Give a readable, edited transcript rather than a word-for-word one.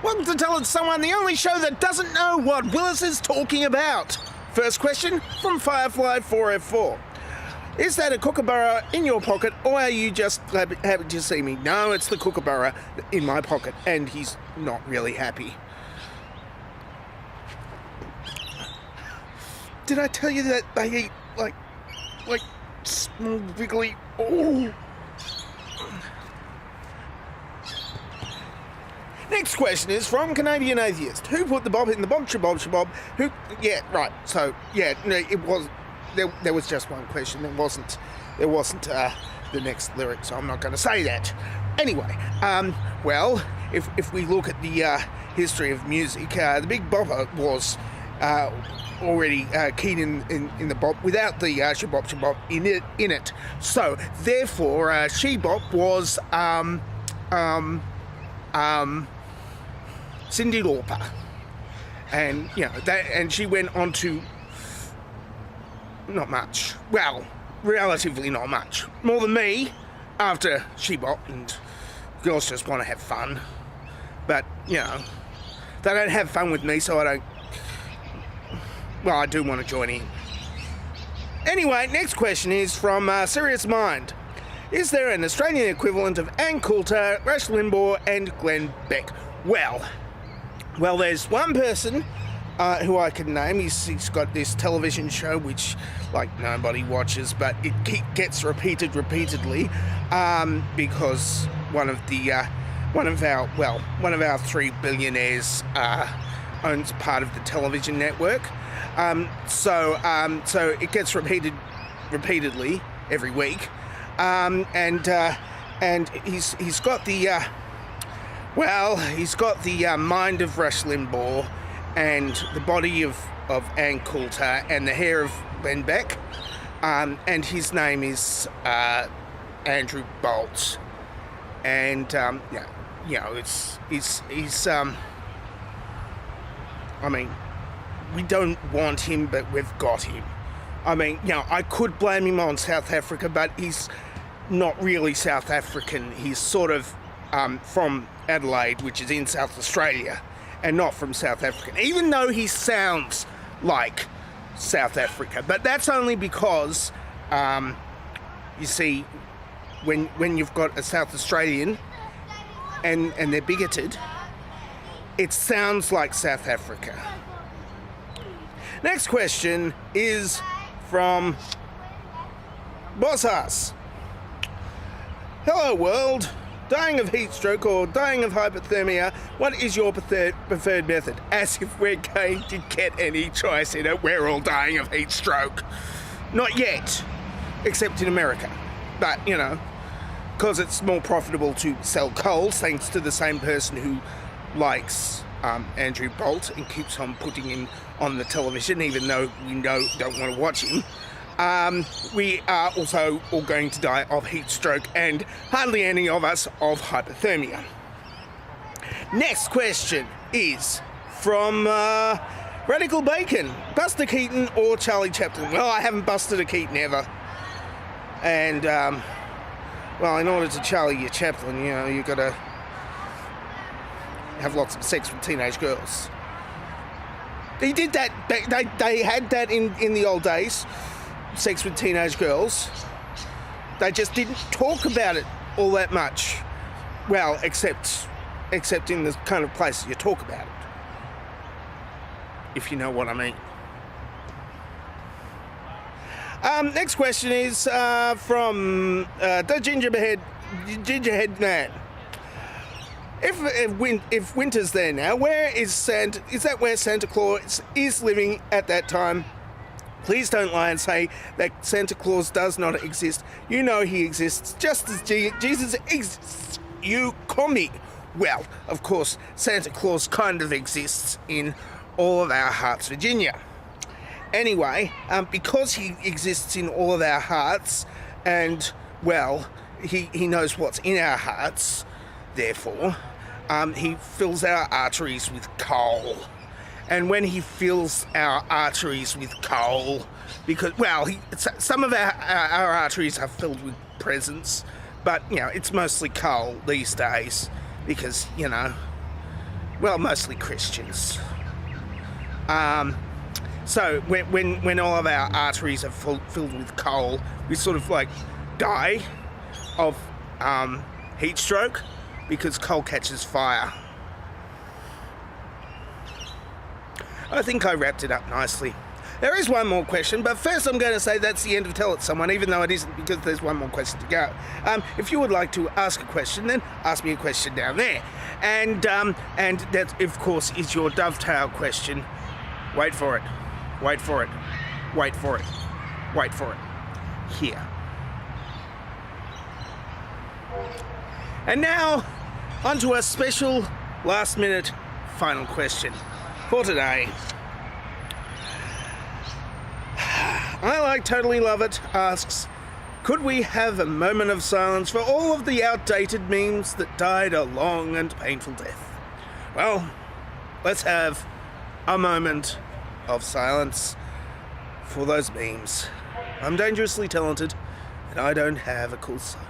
Welcome to Tell It to Someone, the only show that doesn't know what Willis is talking about. First question from Firefly4F4. Is that a kookaburra in your pocket, or are you just happy to see me? No, it's the kookaburra in my pocket, and he's not really happy. Did I tell you that they eat, like small, wiggly... Oh! Next question is from Canadian Atheist. Who put the bob in the bob shabob? Who... Yeah, right. So, yeah, no, it was... There was just one question. There wasn't the next lyric, so I'm not going to say that. Anyway, well, if we look at the history of music, the Big Bopper was already Keaton in the bop without the shabop in it. So therefore, She-Bop was Cyndi Lauper, and you know that, and she went on to. Not much. Well, relatively not much. More than me after She-Bop, and girls just want to have fun. But, you know, they don't have fun with me, so I don't... Well, I do want to join in. Anyway, next question is from Serious Mind. Is there an Australian equivalent of Ann Coulter, Rush Limbaugh and Glenn Beck? Well, there's one person... who I can name. He's got this television show which, like, nobody watches, but it gets repeatedly because one of our three billionaires owns part of the television network. So it gets repeatedly every week, and he's got the mind of Rush Limbaugh, and the body of Ann Coulter, and the hair of Glenn Beck, and his name is Andrew Bolt, and he's I mean, we don't want him, but we've got him. I mean, you know, I could blame him on South Africa, but he's not really South African. He's sort of from Adelaide, which is in South Australia, and not from South Africa, even though he sounds like South Africa. But that's only because, you see, when you've got a South Australian and they're bigoted, it sounds like South Africa. Next question is from Boss Ass. Hello world. Dying of heat stroke or dying of hypothermia, what is your preferred method? As if we're going to get any choice in it, we're all dying of heat stroke. Not yet, except in America. But, you know, because it's more profitable to sell coal, thanks to the same person who likes Andrew Bolt and keeps on putting him on the television, even though we don't want to watch him. We are also all going to die of heat stroke, and hardly any of us of hypothermia. Next question is from Radical Bacon. Buster Keaton or Charlie Chaplin? Well, I haven't busted a Keaton ever. And, well, in order to Charlie your Chaplin, you know, you've got to have lots of sex with teenage girls. He did that. They had that in the old days. Sex with teenage girls. They just didn't talk about it all that much. Well, except in the kind of places you talk about it. If you know what I mean. Next question is from the Gingerhead Man. If winter's there now, where is Santa? Is that where Santa Claus is living at that time? Please don't lie and say that Santa Claus does not exist. You know he exists just as Jesus exists. You commie. Well, of course, Santa Claus kind of exists in all of our hearts, Virginia. Anyway, because he exists in all of our hearts, and, well, he knows what's in our hearts, therefore, he fills our arteries with coal. And when he fills our arteries with coal, because, well, some of our arteries are filled with presents, but, you know, it's mostly coal these days, because, you know, well, mostly Christians. So when all of our arteries are filled with coal, we sort of like die of heat stroke because coal catches fire. I think I wrapped it up nicely. There is one more question, but first I'm going to say that's the end of Tell It Someone, even though it isn't, because there's one more question to go. If you would like to ask a question, then ask me a question down there. And that, of course, is your dovetail question. Wait for it. Wait for it. Wait for it. Wait for it. Here. And now, onto a special last-minute final question for today. I Like Totally Love It asks, could we have a moment of silence for all of the outdated memes that died a long and painful death? Well, let's have a moment of silence for those memes. I'm dangerously talented, and I don't have a cool side.